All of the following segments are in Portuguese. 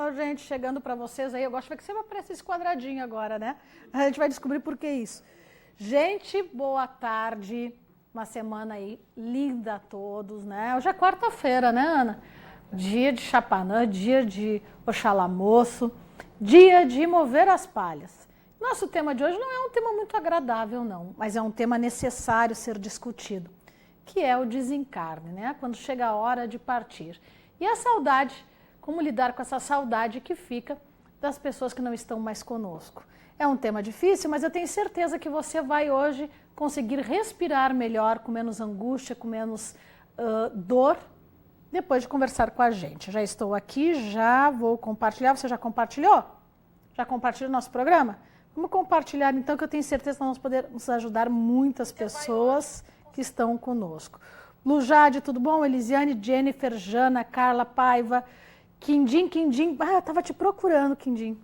Ó, gente, chegando para vocês aí, eu gosto de ver que sempre aparece esse quadradinho agora, né? A gente vai descobrir por que isso. Gente, boa tarde, uma semana aí linda a todos, né? Hoje é quarta-feira, né, Ana? Dia de Chapanã, dia de Oxalá Moço, dia de mover as palhas. Nosso tema de hoje não é um tema muito agradável, não, mas é um tema necessário ser discutido, que é o desencarne, né? Quando chega a hora de partir. E a saudade, como lidar com essa saudade que fica das pessoas que não estão mais conosco. É um tema difícil, mas eu tenho certeza que você vai hoje conseguir respirar melhor, com menos angústia, com menos dor, depois de conversar com a gente. Já estou aqui, já vou compartilhar. Você já compartilhou? Já compartilhou o nosso programa? Vamos compartilhar então, que eu tenho certeza que nós vamos poder nos ajudar muitas pessoas que estão conosco. Lujade, tudo bom? Elisiane, Jennifer, Jana, Carla, Paiva, Quindim. Eu estava te procurando, Quindim.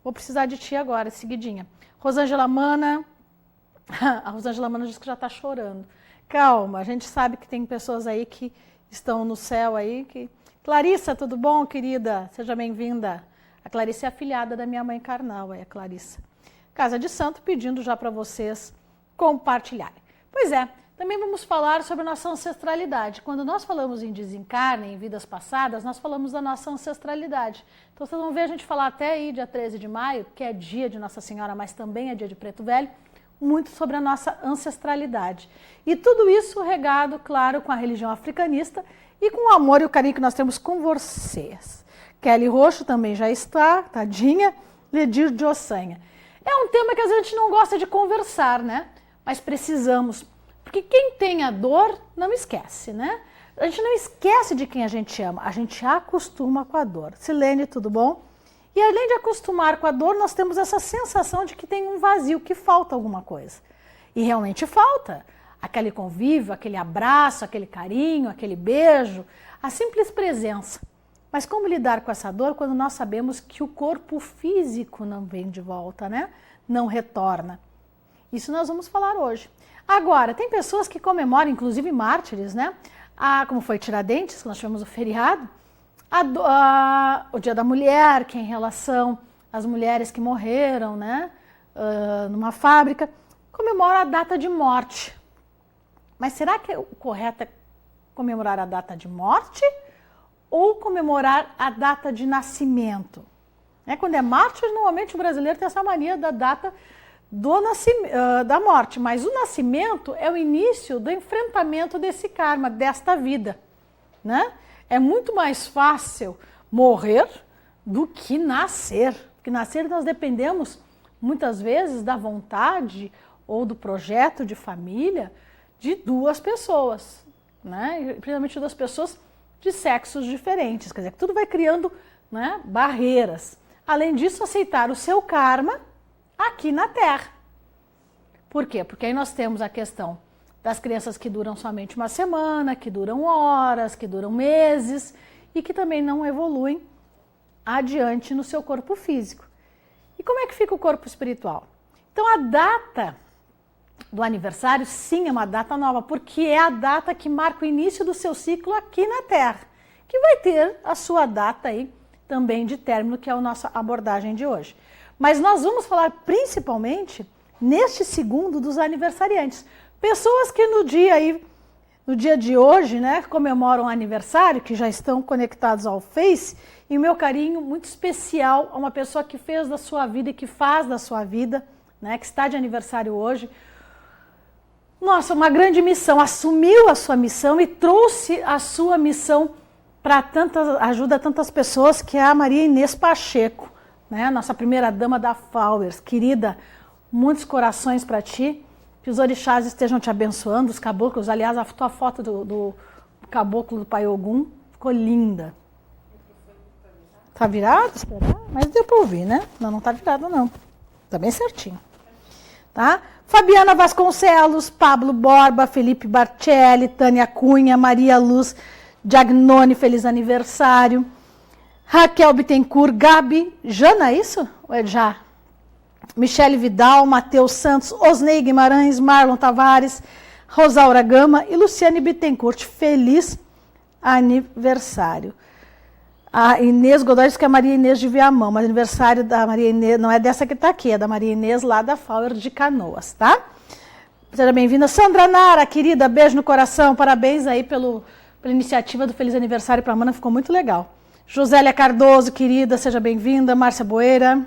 Vou precisar de ti agora, seguidinha. Rosângela Mana. A Rosângela Mana diz que já está chorando. Calma, a gente sabe que tem pessoas aí que estão no céu aí. Clarissa, tudo bom, querida? Seja bem-vinda. A Clarissa é afilhada da minha mãe carnal, é a Clarissa. Casa de Santo, pedindo já para vocês compartilharem. Pois é, também vamos falar sobre a nossa ancestralidade. Quando nós falamos em desencarne, em vidas passadas, nós falamos da nossa ancestralidade. Então vocês vão ver a gente falar até aí, dia 13 de maio, que é dia de Nossa Senhora, mas também é dia de Preto Velho, muito sobre a nossa ancestralidade. E tudo isso regado, claro, com a religião africanista e com o amor e o carinho que nós temos com vocês. Kelly Roxo também já está, tadinha, Ledir de Ossanha. É um tema que a gente não gosta de conversar, né? Mas precisamos. Porque quem tem a dor não esquece, né? A gente não esquece de quem a gente ama, a gente acostuma com a dor. Silene, tudo bom? E além de acostumar com a dor, nós temos essa sensação de que tem um vazio, que falta alguma coisa. E realmente falta. Aquele convívio, aquele abraço, aquele carinho, aquele beijo, a simples presença. Mas como lidar com essa dor quando nós sabemos que o corpo físico não vem de volta, né? Não retorna. Isso nós vamos falar hoje. Agora, tem pessoas que comemoram, inclusive mártires, né? Como foi Tiradentes, que nós tivemos o feriado, o Dia da Mulher, que é em relação às mulheres que morreram, né? Numa fábrica, comemora a data de morte. Mas será que o correto é comemorar a data de morte ou comemorar a data de nascimento? Quando é mártir, normalmente o brasileiro tem essa mania da data da morte, mas o nascimento é o início do enfrentamento desse karma, desta vida, né? É muito mais fácil morrer do que nascer, porque nascer nós dependemos muitas vezes da vontade ou do projeto de família de duas pessoas, né? Principalmente duas pessoas de sexos diferentes, quer dizer, tudo vai criando, né, barreiras. Além disso, aceitar o seu karma aqui na Terra. Por quê? Porque aí nós temos a questão das crianças que duram somente uma semana, que duram horas, que duram meses e que também não evoluem adiante no seu corpo físico. E como é que fica o corpo espiritual? Então a data do aniversário, sim, é uma data nova, porque é a data que marca o início do seu ciclo aqui na Terra, que vai ter a sua data aí também de término, que é a nossa abordagem de hoje. Mas nós vamos falar principalmente neste segundo dos aniversariantes. Pessoas que no dia de hoje, né, comemoram o aniversário, que já estão conectados ao Face, e o meu carinho muito especial a uma pessoa que fez da sua vida e que faz da sua vida, né, que está de aniversário hoje. Nossa, uma grande missão, assumiu a sua missão e trouxe a sua missão para ajuda a tantas pessoas, que é a Maria Inês Pacheco, né? Nossa primeira dama da Flowers. Querida, muitos corações para ti, que os orixás estejam te abençoando, os caboclos. Aliás, a tua foto do caboclo do Pai Ogum ficou linda. Tá virado? Será? Mas deu para ouvir, né? Não tá virado não, tá bem certinho. Tá? Fabiana Vasconcelos, Pablo Borba, Felipe Barcelli, Tânia Cunha, Maria Luz Diagnone, feliz aniversário. Raquel Bittencourt, Gabi, Jana, é isso? Ou é já? Michele Vidal, Matheus Santos, Osnei Guimarães, Marlon Tavares, Rosaura Gama e Luciane Bittencourt. Feliz aniversário. A Inês Godoy diz que é a Maria Inês de Viamão, mas aniversário da Maria Inês não é dessa que está aqui, é da Maria Inês lá da Fauer de Canoas, tá? Seja bem-vinda. Sandra Nara, querida, beijo no coração, parabéns aí pela iniciativa do Feliz Aniversário para a Mana, ficou muito legal. Josélia Cardoso, querida, seja bem-vinda. Márcia Boeira.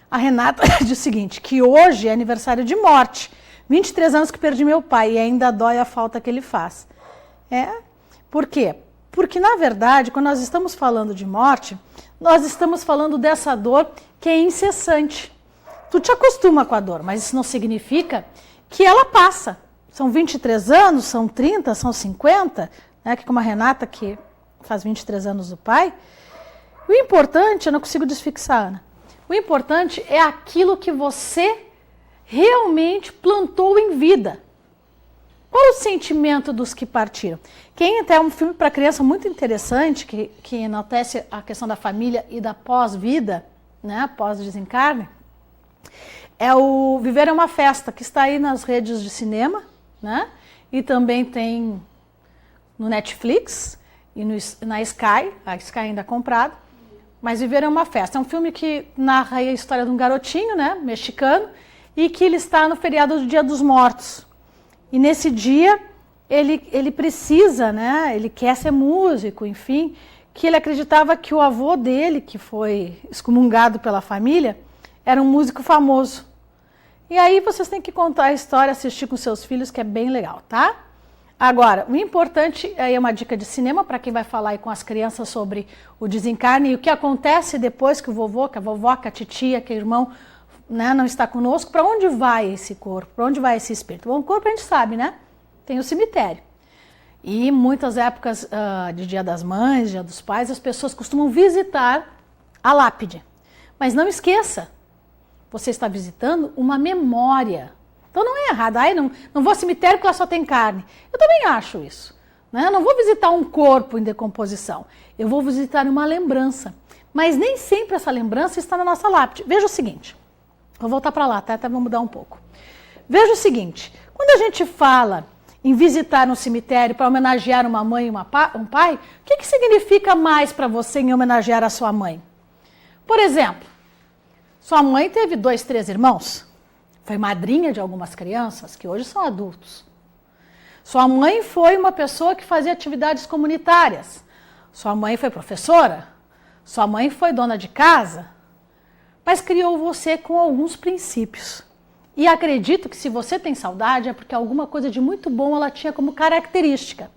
A Renata diz o seguinte, que hoje é aniversário de morte, 23 anos que perdi meu pai e ainda dói a falta que ele faz. Por quê? Porque, na verdade, quando nós estamos falando de morte, nós estamos falando dessa dor que é incessante. Tu te acostuma com a dor, mas isso não significa que ela passa. São 23 anos, são 30, são 50, né? Que como a Renata, que faz 23 anos do pai. O importante, eu não consigo desfixar, Ana, o importante é aquilo que você realmente plantou em vida. Qual o sentimento dos que partiram? Quem até é um filme para criança muito interessante, que enaltece a questão da família e da pós-vida, né, pós-desencarne, é o Viver é uma Festa, que está aí nas redes de cinema, né, e também tem no Netflix e na Sky, a Sky ainda é comprada, mas Viver é uma Festa. É um filme que narra aí a história de um garotinho, né, mexicano, e que ele está no feriado do Dia dos Mortos. E nesse dia, ele precisa, né? Ele quer ser músico, enfim, que ele acreditava que o avô dele, que foi excomungado pela família, era um músico famoso. E aí vocês têm que contar a história, assistir com seus filhos, que é bem legal, tá? Agora, o importante, aí é uma dica de cinema, para quem vai falar aí com as crianças sobre o desencarne e o que acontece depois que o vovô, que a vovó, que a titia, que o irmão, né, não está conosco, para onde vai esse corpo, para onde vai esse espírito? Bom, o corpo a gente sabe, né? Tem o cemitério. E muitas épocas de Dia das Mães, Dia dos Pais, as pessoas costumam visitar a lápide. Mas não esqueça, você está visitando uma memória. Então não é errado, não vou ao cemitério porque lá só tem carne. Eu também acho isso. Né? Eu não vou visitar um corpo em decomposição, eu vou visitar uma lembrança. Mas nem sempre essa lembrança está na nossa lápide. Veja o seguinte. Vou voltar para lá, tá? Até vou mudar um pouco. Veja o seguinte, quando a gente fala em visitar um cemitério para homenagear uma mãe e um pai, o que significa mais para você em homenagear a sua mãe? Por exemplo, sua mãe teve 2, 3 irmãos, foi madrinha de algumas crianças que hoje são adultos. Sua mãe foi uma pessoa que fazia atividades comunitárias. Sua mãe foi professora. Sua mãe foi dona de casa. Mas criou você com alguns princípios. E acredito que se você tem saudade é porque alguma coisa de muito bom ela tinha como característica.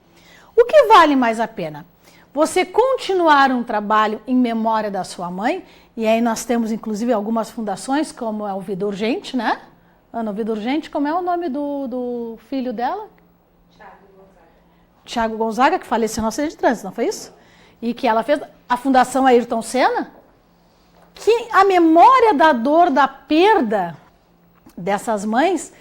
O que vale mais a pena? Você continuar um trabalho em memória da sua mãe, e aí nós temos inclusive algumas fundações, como é o Vida Urgente, né? Ana, o Vida Urgente, como é o nome do filho dela? Tiago Gonzaga, que faleceu no acidente de trânsito, não foi isso? E que ela fez a Fundação Ayrton Senna, que a memória da dor, da perda dessas mães,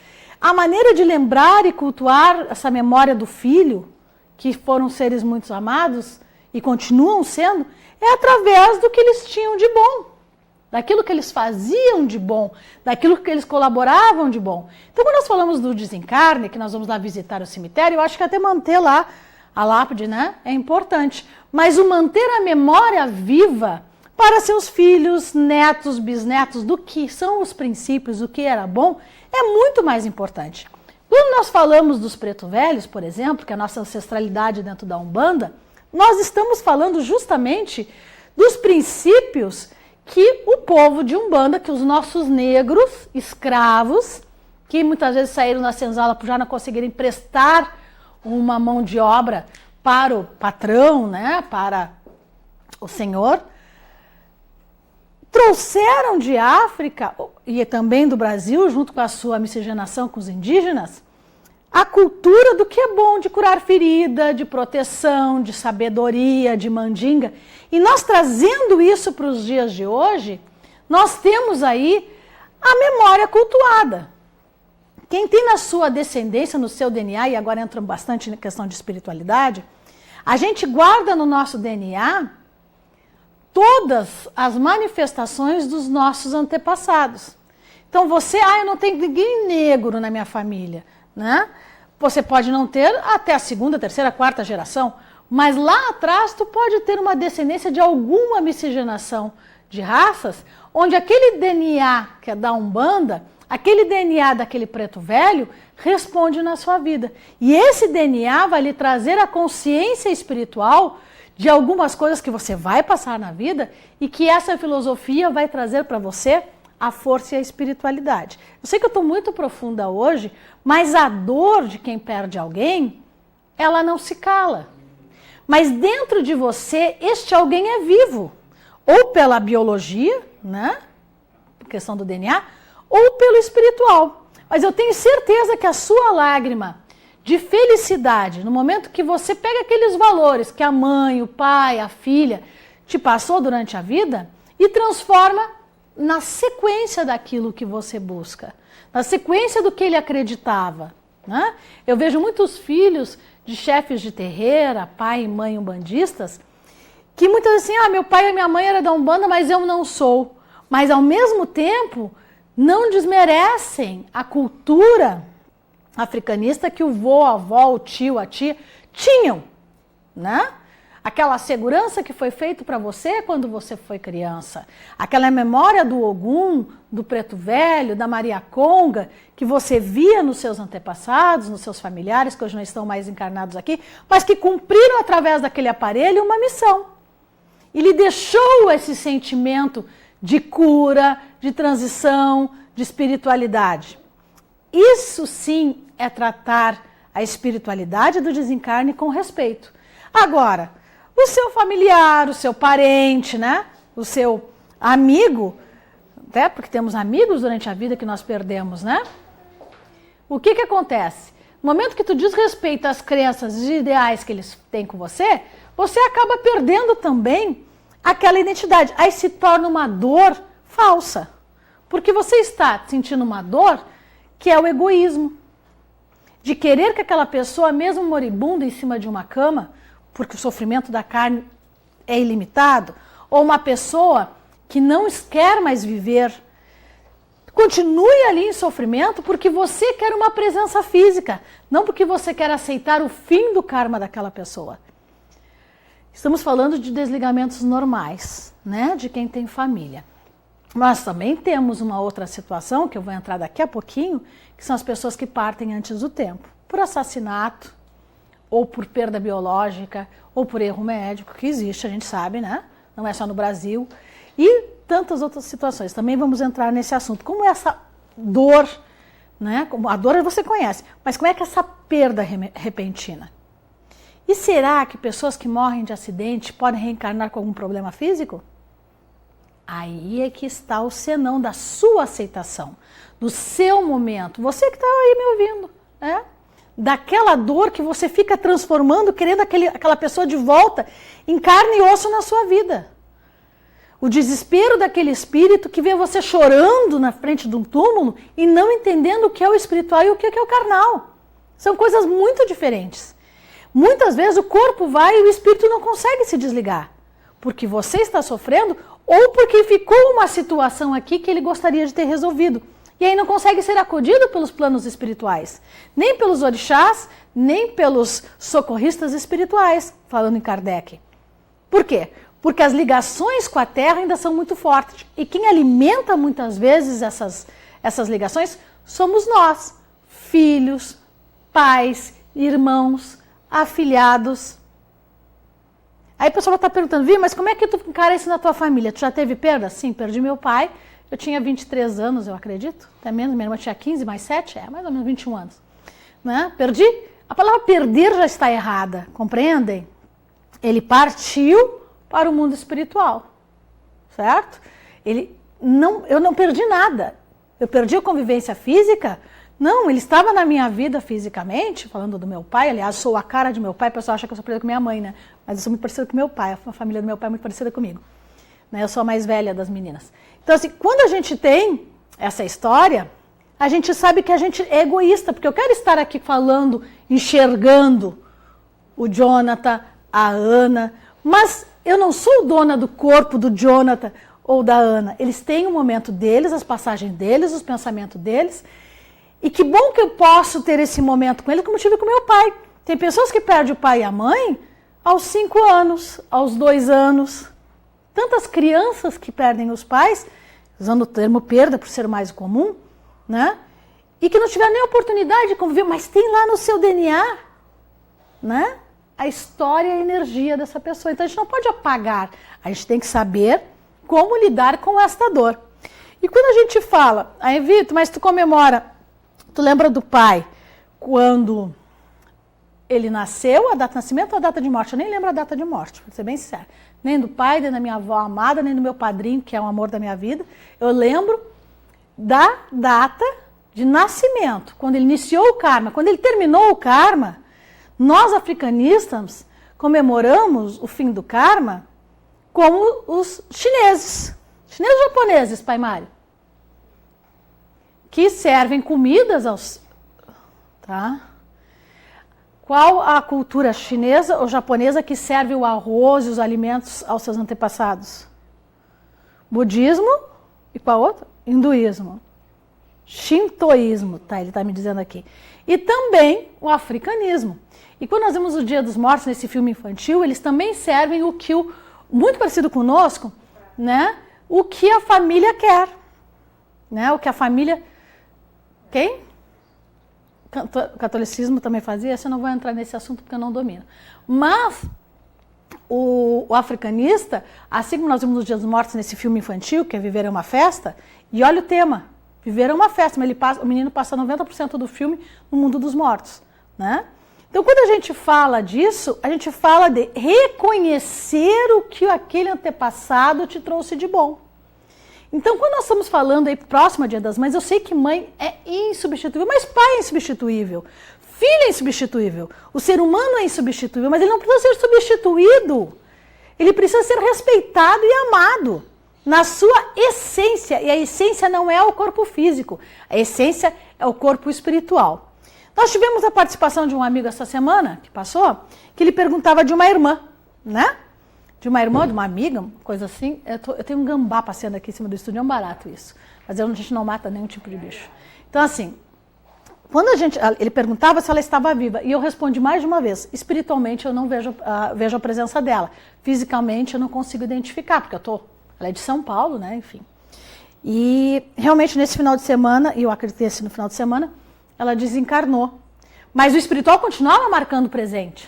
a maneira de lembrar e cultuar essa memória do filho, que foram seres muito amados e continuam sendo, é através do que eles tinham de bom, daquilo que eles faziam de bom, daquilo que eles colaboravam de bom. Então, quando nós falamos do desencarne, que nós vamos lá visitar o cemitério, eu acho que até manter lá a lápide, né, é importante. Mas o manter a memória viva para seus filhos, netos, bisnetos, do que são os princípios, do que era bom, é muito mais importante. Quando nós falamos dos preto velhos, por exemplo, que é a nossa ancestralidade dentro da Umbanda, nós estamos falando justamente dos princípios que o povo de Umbanda, que os nossos negros, escravos, que muitas vezes saíram na senzala por já não conseguirem prestar uma mão de obra para o patrão, né, para o senhor, trouxeram de África e também do Brasil, junto com a sua miscigenação com os indígenas, a cultura do que é bom de curar ferida, de proteção, de sabedoria, de mandinga. E nós trazendo isso para os dias de hoje, nós temos aí a memória cultuada. Quem tem na sua descendência, no seu DNA, e agora entra bastante na questão de espiritualidade, a gente guarda no nosso DNA todas as manifestações dos nossos antepassados. Então você, eu não tenho ninguém negro na minha família, né? Você pode não ter até a 2ª, 3ª, 4ª geração, Mas lá atrás tu pode ter uma descendência de alguma miscigenação de raças, onde aquele DNA que é da Umbanda, aquele DNA daquele preto velho, responde na sua vida. E esse DNA vai lhe trazer a consciência espiritual de algumas coisas que você vai passar na vida e que essa filosofia vai trazer para você a força e a espiritualidade. Eu sei que eu estou muito profunda hoje, mas a dor de quem perde alguém, ela não se cala. Mas dentro de você, este alguém é vivo. Ou pela biologia, né? Questão do DNA, ou pelo espiritual. Mas eu tenho certeza que a sua lágrima de felicidade, no momento que você pega aqueles valores que a mãe, o pai, a filha te passou durante a vida e transforma na sequência daquilo que você busca, na sequência do que ele acreditava, né? Eu vejo muitos filhos de chefes de terreira, pai e mãe umbandistas, que muitas vezes assim, meu pai e minha mãe eram da Umbanda, mas eu não sou. Mas ao mesmo tempo, não desmerecem a cultura africanista que o vô, a avó, o tio, a tia tinham, né? Aquela segurança que foi feita para você quando você foi criança. Aquela memória do Ogum, do Preto Velho, da Maria Conga, que você via nos seus antepassados, nos seus familiares, que hoje não estão mais encarnados aqui, mas que cumpriram através daquele aparelho uma missão. E lhe deixou esse sentimento de cura, de transição, de espiritualidade. Isso sim é tratar a espiritualidade do desencarne com respeito. Agora, o seu familiar, o seu parente, né? O seu amigo, até porque temos amigos durante a vida que nós perdemos, né? O que acontece? No momento que tu desrespeita as crenças e ideais que eles têm com você, você acaba perdendo também aquela identidade. Aí se torna uma dor falsa. Porque você está sentindo uma dor que é o egoísmo. De querer que aquela pessoa, mesmo moribunda em cima de uma cama, porque o sofrimento da carne é ilimitado, ou uma pessoa que não quer mais viver, continue ali em sofrimento porque você quer uma presença física, não porque você quer aceitar o fim do karma daquela pessoa. Estamos falando de desligamentos normais, né, de quem tem família. Mas também temos uma outra situação, que eu vou entrar daqui a pouquinho, que são as pessoas que partem antes do tempo, por assassinato, ou por perda biológica, ou por erro médico, que existe, a gente sabe, né? Não é só no Brasil. E tantas outras situações. Também vamos entrar nesse assunto. Como essa dor, né? A dor você conhece, mas como é que essa perda repentina? E será que pessoas que morrem de acidente podem reencarnar com algum problema físico? Aí é que está o senão da sua aceitação, do seu momento. Você que está aí me ouvindo, né? Daquela dor que você fica transformando, querendo aquela pessoa de volta em carne e osso na sua vida. O desespero daquele espírito que vê você chorando na frente de um túmulo e não entendendo o que é o espiritual e o que é o carnal. São coisas muito diferentes. Muitas vezes o corpo vai e o espírito não consegue se desligar. Porque você está sofrendo ou porque ficou uma situação aqui que ele gostaria de ter resolvido. E aí não consegue ser acudido pelos planos espirituais. Nem pelos orixás, nem pelos socorristas espirituais, falando em Kardec. Por quê? Porque as ligações com a Terra ainda são muito fortes. E quem alimenta muitas vezes essas ligações somos nós. Filhos, pais, irmãos, afilhados. Aí a pessoa está perguntando, Vi, mas como é que tu encara isso na tua família? Tu já teve perda? Sim, perdi meu pai. Eu tinha 23 anos, eu acredito. Até menos, minha irmã tinha 15, mais 7, mais ou menos 21 anos. Né? Perdi. A palavra perder já está errada, compreendem? Ele partiu para o mundo espiritual, certo? Eu não perdi nada. Eu perdi a convivência física? Não, ele estava na minha vida fisicamente, falando do meu pai. Aliás, sou a cara de meu pai, o pessoal acha que eu sou parecida com minha mãe, né? Mas eu sou muito parecida com meu pai, a família do meu pai é muito parecida comigo. Eu sou a mais velha das meninas. Então, assim, quando a gente tem essa história, a gente sabe que a gente é egoísta, porque eu quero estar aqui falando, enxergando o Jonathan, a Ana, mas eu não sou dona do corpo do Jonathan ou da Ana. Eles têm o momento deles, as passagens deles, os pensamentos deles. E que bom que eu posso ter esse momento com eles, como eu tive com meu pai. Tem pessoas que perdem o pai e a mãe aos 5 anos, aos 2 anos. Tantas crianças que perdem os pais, usando o termo perda por ser mais comum, né? E que não tiveram nem a oportunidade de conviver, mas tem lá no seu DNA, né? A história e a energia dessa pessoa. Então a gente não pode apagar, a gente tem que saber como lidar com esta dor. E quando a gente fala, aí Vitor, mas tu comemora, tu lembra do pai quando ele nasceu, a data de nascimento ou a data de morte? Eu nem lembro a data de morte, para ser bem sincero. Nem do pai, nem da minha avó amada, nem do meu padrinho, que é o amor da minha vida. Eu lembro da data de nascimento, quando ele iniciou o karma. Quando ele terminou o karma, nós africanistas comemoramos o fim do karma como os chineses. Chineses ou japoneses, pai Mário? Que servem comidas aos... Tá? Qual a cultura chinesa ou japonesa que serve o arroz e os alimentos aos seus antepassados? Budismo e qual outra? Hinduísmo. Shintoísmo, tá? Ele está me dizendo aqui. E também o africanismo. E quando nós vemos o Dia dos Mortos nesse filme infantil, eles também servem o que muito parecido conosco, né? O que a família quer, né? O que a família... Quem? O catolicismo também fazia, eu não vou entrar nesse assunto porque eu não domino. Mas o africanista, assim como nós vimos nos Dias dos Mortos nesse filme infantil, que é Viver é uma Festa, e olha o tema, Viver é uma Festa, mas o menino passa 90% do filme no mundo dos mortos, né? Então, quando a gente fala disso, a gente fala de reconhecer o que aquele antepassado te trouxe de bom. Então, quando nós estamos falando aí próximo ao Dia das Mães, eu sei que mãe é insubstituível, mas pai é insubstituível, filho é insubstituível, o ser humano é insubstituível, mas ele não precisa ser substituído, ele precisa ser respeitado e amado na sua essência, e a essência não é o corpo físico, a essência é o corpo espiritual. Nós tivemos a participação de um amigo essa semana, que passou, que ele perguntava de uma irmã, né? De uma irmã, de uma amiga, coisa assim. Eu tenho um gambá passeando aqui em cima do estúdio, é um barato isso. Mas a gente não mata nenhum tipo de bicho. Então, assim, quando ele perguntava se ela estava viva, e eu respondi mais de uma vez, espiritualmente eu não vejo a presença dela. Fisicamente eu não consigo identificar, porque ela é de São Paulo, né, enfim. E realmente nesse final de semana, e eu acredito que tenha sido no final de semana, ela desencarnou. Mas o espiritual continuava marcando o presente,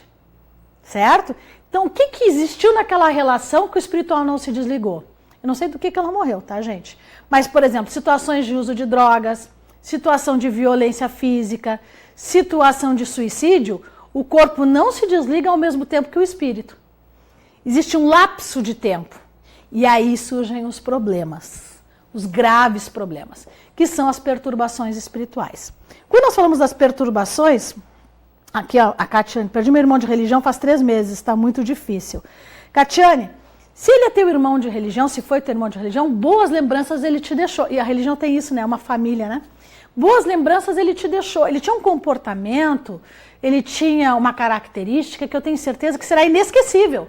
certo? Então, o que existiu naquela relação que o espiritual não se desligou? Eu não sei do que ela morreu, tá, gente? Mas, por exemplo, situações de uso de drogas, situação de violência física, situação de suicídio, o corpo não se desliga ao mesmo tempo que o espírito. Existe um lapso de tempo. E aí surgem os problemas, os graves problemas, que são as perturbações espirituais. Quando nós falamos das perturbações... Aqui, ó, a Catiane, perdi meu irmão de religião faz 3 meses, está muito difícil. Catiane, se ele é teu irmão de religião, se foi teu irmão de religião, boas lembranças ele te deixou. E a religião tem isso, né? É uma família, né? Boas lembranças ele te deixou. Ele tinha um comportamento, ele tinha uma característica que eu tenho certeza que será inesquecível.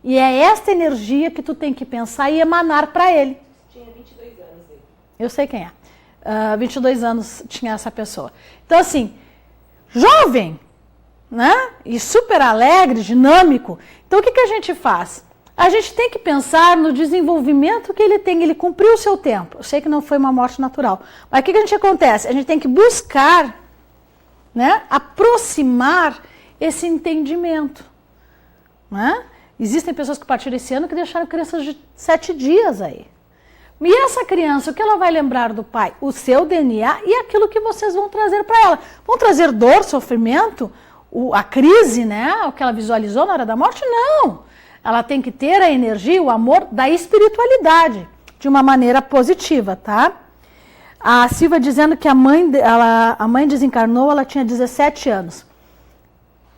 E é esta energia que tu tem que pensar e emanar para ele. Tinha 22 anos ele. Eu sei quem é. 22 anos tinha essa pessoa. Então, assim, jovem, né? E super alegre, dinâmico. Então, o que a gente faz? A gente tem que pensar no desenvolvimento que ele tem. Ele cumpriu o seu tempo. Eu sei que não foi uma morte natural. Mas o que a gente acontece? A gente tem que buscar, né? Aproximar esse entendimento. Né? Existem pessoas que partiram esse ano que deixaram crianças de 7 dias aí. E essa criança, o que ela vai lembrar do pai? O seu DNA e aquilo que vocês vão trazer para ela. Vão trazer dor, sofrimento, a crise, né? O que ela visualizou na hora da morte? Não! Ela tem que ter a energia, o amor da espiritualidade, de uma maneira positiva, tá? A Silvia dizendo que a mãe desencarnou, ela tinha 17 anos.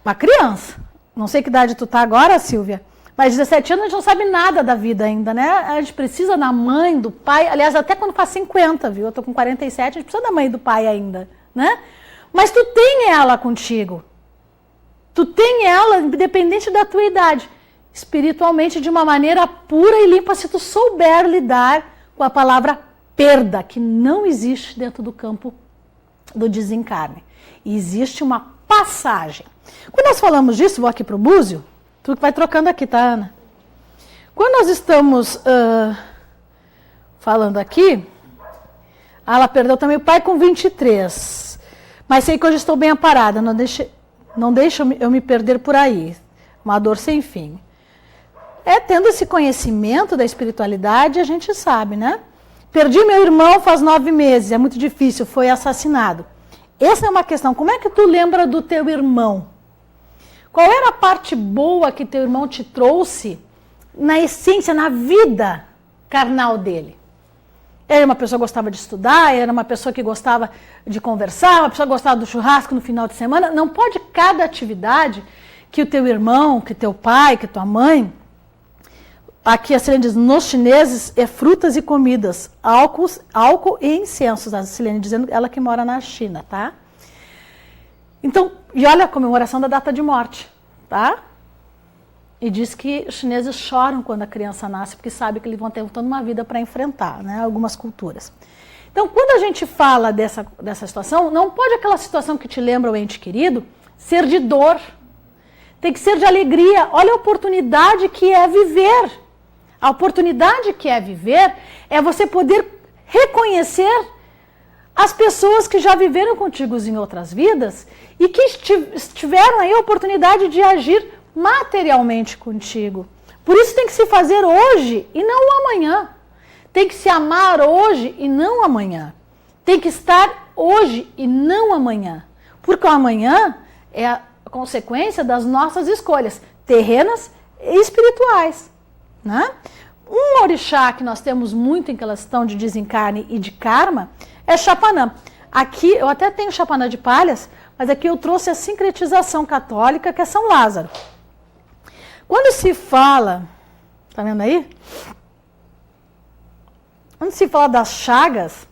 Uma criança. Não sei que idade tu tá agora, Silvia. Mas 17 anos a gente não sabe nada da vida ainda, né? A gente precisa da mãe, do pai, aliás, até quando faz 50, viu? Eu tô com 47, a gente precisa da mãe e do pai ainda, né? Mas tu tem ela contigo. Tu tem ela, independente da tua idade, espiritualmente de uma maneira pura e limpa, se tu souber lidar com a palavra perda, que não existe dentro do campo do desencarne. E existe uma passagem. Quando nós falamos disso, vou aqui para o Búzio, Tu vai trocando aqui, tá, Ana? Quando nós estamos falando aqui, ela perdeu também o pai com 23. Mas sei que hoje estou bem amparada, não deixa eu me perder por aí. Uma dor sem fim. Tendo esse conhecimento da espiritualidade, a gente sabe, né? Perdi meu irmão faz 9 meses, é muito difícil, foi assassinado. Essa é uma questão, como é que tu lembra do teu irmão? Qual era a parte boa que teu irmão te trouxe na essência, na vida carnal dele? Era uma pessoa que gostava de estudar, era uma pessoa que gostava de conversar, uma pessoa que gostava do churrasco no final de semana. Não pode cada atividade que o teu irmão, que teu pai, que tua mãe... Aqui a Silene diz, nos chineses é frutas e comidas, álcool e incensos. A Silene dizendo, ela que mora na China, tá? Então, e olha a comemoração da data de morte, tá? E diz que os chineses choram quando a criança nasce, porque sabem que eles vão ter toda uma vida para enfrentar, né? Algumas culturas. Então, quando a gente fala dessa situação, não pode aquela situação que te lembra o ente querido ser de dor. Tem que ser de alegria. Olha a oportunidade que é viver. A oportunidade que é viver é você poder reconhecer as pessoas que já viveram contigo em outras vidas e que tiveram aí a oportunidade de agir materialmente contigo. Por isso tem que se fazer hoje e não amanhã. Tem que se amar hoje e não amanhã. Tem que estar hoje e não amanhã. Porque o amanhã é a consequência das nossas escolhas terrenas e espirituais. Né? Um orixá que nós temos muito em questão de desencarne e de karma é Chapanã. Aqui, eu até tenho Chapanã de Palhas, mas aqui eu trouxe a sincretização católica, que é São Lázaro. Quando se fala, tá vendo aí? Quando se fala das chagas,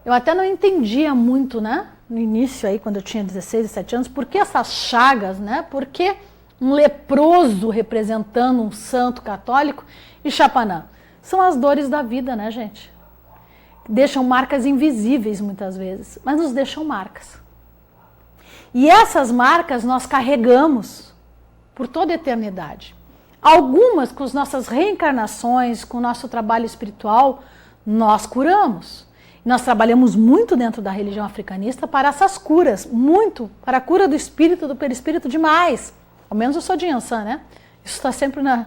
eu até não entendia muito, né? No início aí, quando eu tinha 16, 17 anos, por que essas chagas, né? Por que um leproso representando um santo católico e Chapanã? São as dores da vida, né, gente? Deixam marcas invisíveis muitas vezes, mas nos deixam marcas. E essas marcas nós carregamos por toda a eternidade. Algumas, com as nossas reencarnações, com o nosso trabalho espiritual, nós curamos. Nós trabalhamos muito dentro da religião africanista para essas curas, muito, para a cura do espírito, do perispírito, demais. Ao menos eu sou de Yansan, né? Isso está sempre na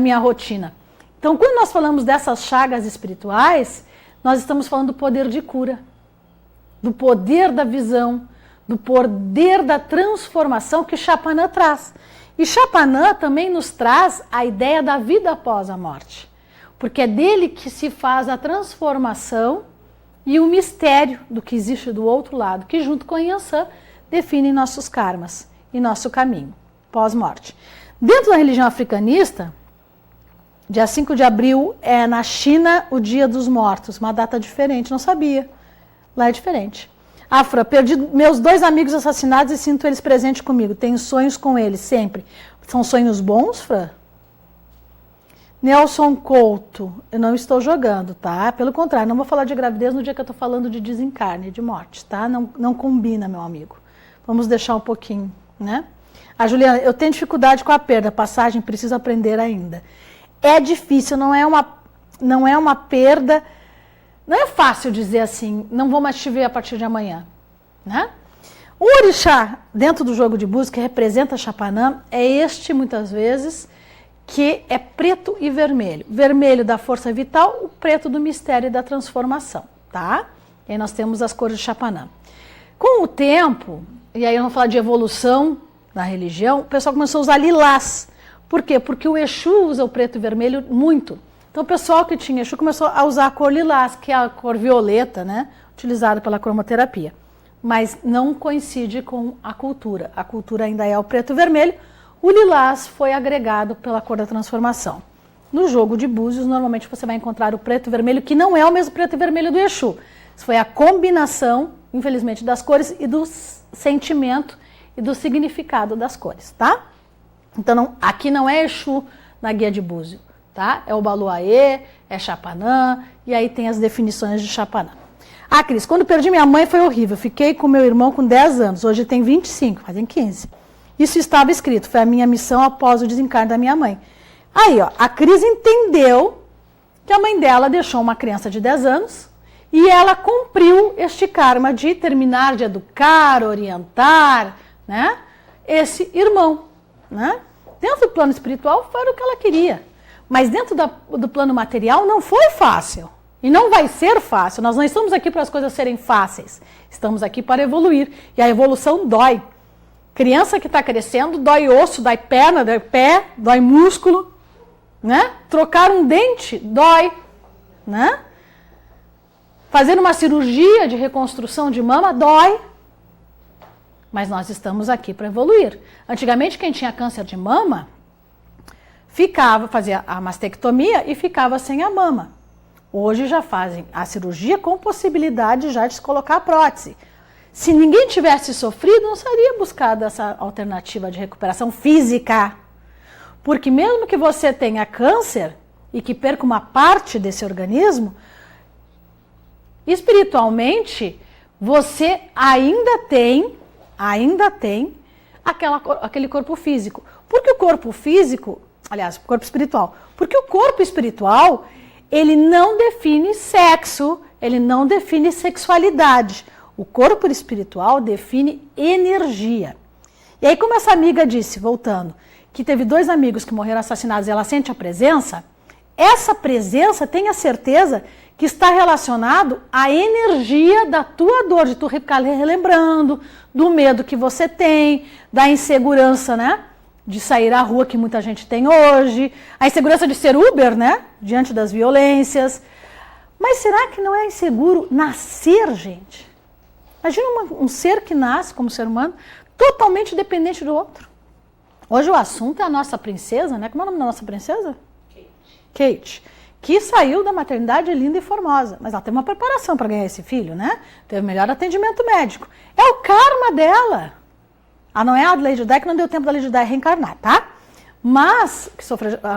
minha rotina. Então, quando nós falamos dessas chagas espirituais, nós estamos falando do poder de cura, do poder da visão, do poder da transformação que Chapanã traz. E Chapanã também nos traz a ideia da vida após a morte, porque é dele que se faz a transformação e o mistério do que existe do outro lado, que junto com Yansan define nossos karmas e nosso caminho pós-morte. Dentro da religião africanista, dia 5 de abril é na China o Dia dos Mortos, uma data diferente, não sabia. Lá é diferente. Afra, perdi meus 2 amigos assassinados e sinto eles presentes comigo. Tenho sonhos com eles, sempre. São sonhos bons, Fran? Nelson Couto, eu não estou jogando, tá? Pelo contrário, não vou falar de gravidez no dia que eu estou falando de desencarne, de morte, tá? Não combina, meu amigo. Vamos deixar um pouquinho, né? A Juliana, eu tenho dificuldade com a perda, passagem, preciso aprender ainda. É difícil, não é uma perda, não é fácil dizer assim, não vou mais te ver a partir de amanhã, né? O orixá, dentro do jogo de búzios, que representa Chapanã, é este, muitas vezes, que é preto e vermelho. Vermelho da força vital, o preto do mistério e da transformação, tá? E aí nós temos as cores de Chapanã. Com o tempo, e aí eu vou falar de evolução na religião, o pessoal começou a usar lilás. Por quê? Porque o Exu usa o preto e vermelho muito. Então o pessoal que tinha Exu começou a usar a cor lilás, que é a cor violeta, né? Utilizada pela cromoterapia. Mas não coincide com a cultura. A cultura ainda é o preto e vermelho. O lilás foi agregado pela cor da transformação. No jogo de búzios, normalmente você vai encontrar o preto e vermelho, que não é o mesmo preto e vermelho do Exu. Isso foi a combinação, infelizmente, das cores e do sentimento e do significado das cores, tá? Então, aqui não é Exu na guia de búzio, tá? É o Baluaê, é Chapanã, e aí tem as definições de Chapanã. Ah, Cris, quando perdi minha mãe foi horrível. Fiquei com meu irmão com 10 anos, hoje tem 25, fazem 15. Isso estava escrito, foi a minha missão após o desencarne da minha mãe. Aí, ó, a Cris entendeu que a mãe dela deixou uma criança de 10 anos e ela cumpriu este karma de terminar de educar, orientar, né, esse irmão, né? Dentro do plano espiritual foi o que ela queria, mas dentro do plano material não foi fácil e não vai ser fácil. Nós não estamos aqui para as coisas serem fáceis, estamos aqui para evoluir e a evolução dói. Criança que está crescendo, dói osso, dói perna, dói pé, dói músculo, né? Trocar um dente, dói, né? Fazer uma cirurgia de reconstrução de mama, dói. Mas nós estamos aqui para evoluir. Antigamente, quem tinha câncer de mama, fazia a mastectomia e ficava sem a mama. Hoje já fazem a cirurgia com possibilidade já de se colocar a prótese. Se ninguém tivesse sofrido, não seria buscada essa alternativa de recuperação física. Porque mesmo que você tenha câncer e que perca uma parte desse organismo, espiritualmente, você ainda tem aquele corpo físico. Porque o corpo físico, aliás, o corpo espiritual, porque o corpo espiritual, ele não define sexo, ele não define sexualidade. O corpo espiritual define energia. E aí, como essa amiga disse, voltando, que teve 2 amigos que morreram assassinados e ela sente a presença, essa presença, tenha certeza que está relacionado à energia da tua dor, de tu ficar relembrando, do medo que você tem, da insegurança, né? De sair à rua, que muita gente tem hoje, a insegurança de ser Uber, né? Diante das violências. Mas será que não é inseguro nascer, gente? Imagina um ser que nasce como ser humano totalmente dependente do outro. Hoje o assunto é a nossa princesa, né? Como é o nome da nossa princesa? Kate. Que saiu da maternidade linda e formosa. Mas ela teve uma preparação para ganhar esse filho, né? Teve melhor atendimento médico. É o karma dela. Não é a Lady Di, que não deu tempo da Lady Di reencarnar, tá? Mas, que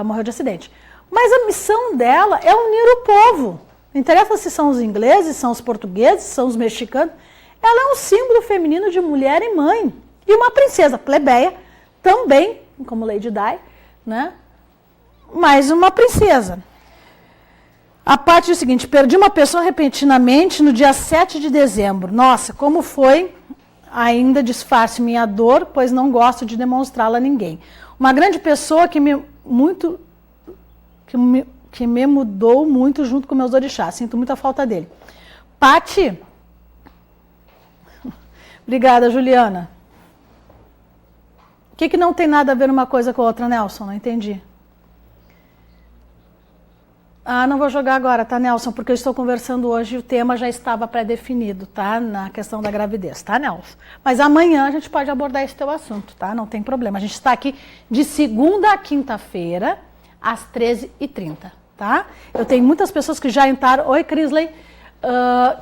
morreu de acidente. Mas a missão dela é unir o povo. Não interessa se são os ingleses, são os portugueses, são os mexicanos. Ela é um símbolo feminino de mulher e mãe. E uma princesa plebeia, também, como Lady Di, né? Mas uma princesa. A parte é o seguinte, perdi uma pessoa repentinamente no dia 7 de dezembro. Nossa, como foi? Ainda disfarce minha dor, pois não gosto de demonstrá-la a ninguém. Uma grande pessoa que me mudou muito junto com meus orixás. Sinto muita falta dele. Pati. Obrigada, Juliana. O que não tem nada a ver uma coisa com a outra, Nelson? Não entendi. Não vou jogar agora, tá, Nelson? Porque eu estou conversando hoje e o tema já estava pré-definido, tá? Na questão da gravidez, tá, Nelson? Mas amanhã a gente pode abordar esse teu assunto, tá? Não tem problema. A gente está aqui de segunda a quinta-feira, às 13h30, tá? Eu tenho muitas pessoas que já entraram... Oi, Crisley.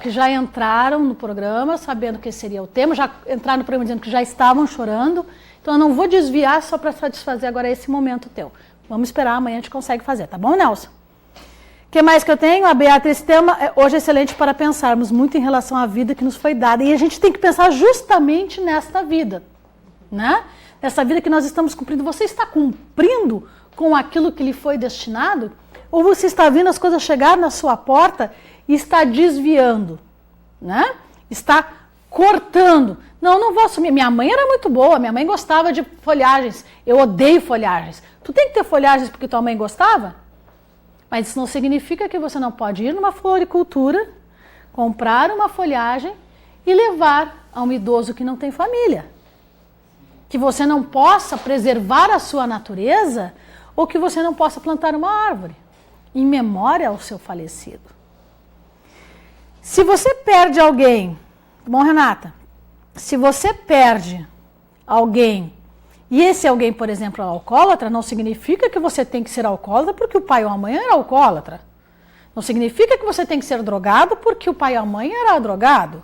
Que já entraram no programa, sabendo que esse seria o tema, já entraram no programa dizendo que já estavam chorando. Então eu não vou desviar só para satisfazer agora esse momento teu. Vamos esperar, amanhã a gente consegue fazer, tá bom, Nelson? O que mais que eu tenho? A Beatriz, tema hoje é excelente para pensarmos muito em relação à vida que nos foi dada. E a gente tem que pensar justamente nesta vida, né? Nessa vida que nós estamos cumprindo. Você está cumprindo com aquilo que lhe foi destinado? Ou você está vendo as coisas chegar na sua porta e está desviando, né? Está cortando. Não vou assumir. Minha mãe era muito boa, minha mãe gostava de folhagens. Eu odeio folhagens. Tu tem que ter folhagens porque tua mãe gostava? Mas isso não significa que você não pode ir numa floricultura, comprar uma folhagem e levar a um idoso que não tem família. Que você não possa preservar a sua natureza ou que você não possa plantar uma árvore em memória ao seu falecido. Se você perde alguém, bom, Renata, se você perde alguém e esse alguém, por exemplo, é alcoólatra, não significa que você tem que ser alcoólatra porque o pai ou a mãe era alcoólatra. Não significa que você tem que ser drogado porque o pai ou a mãe era drogado.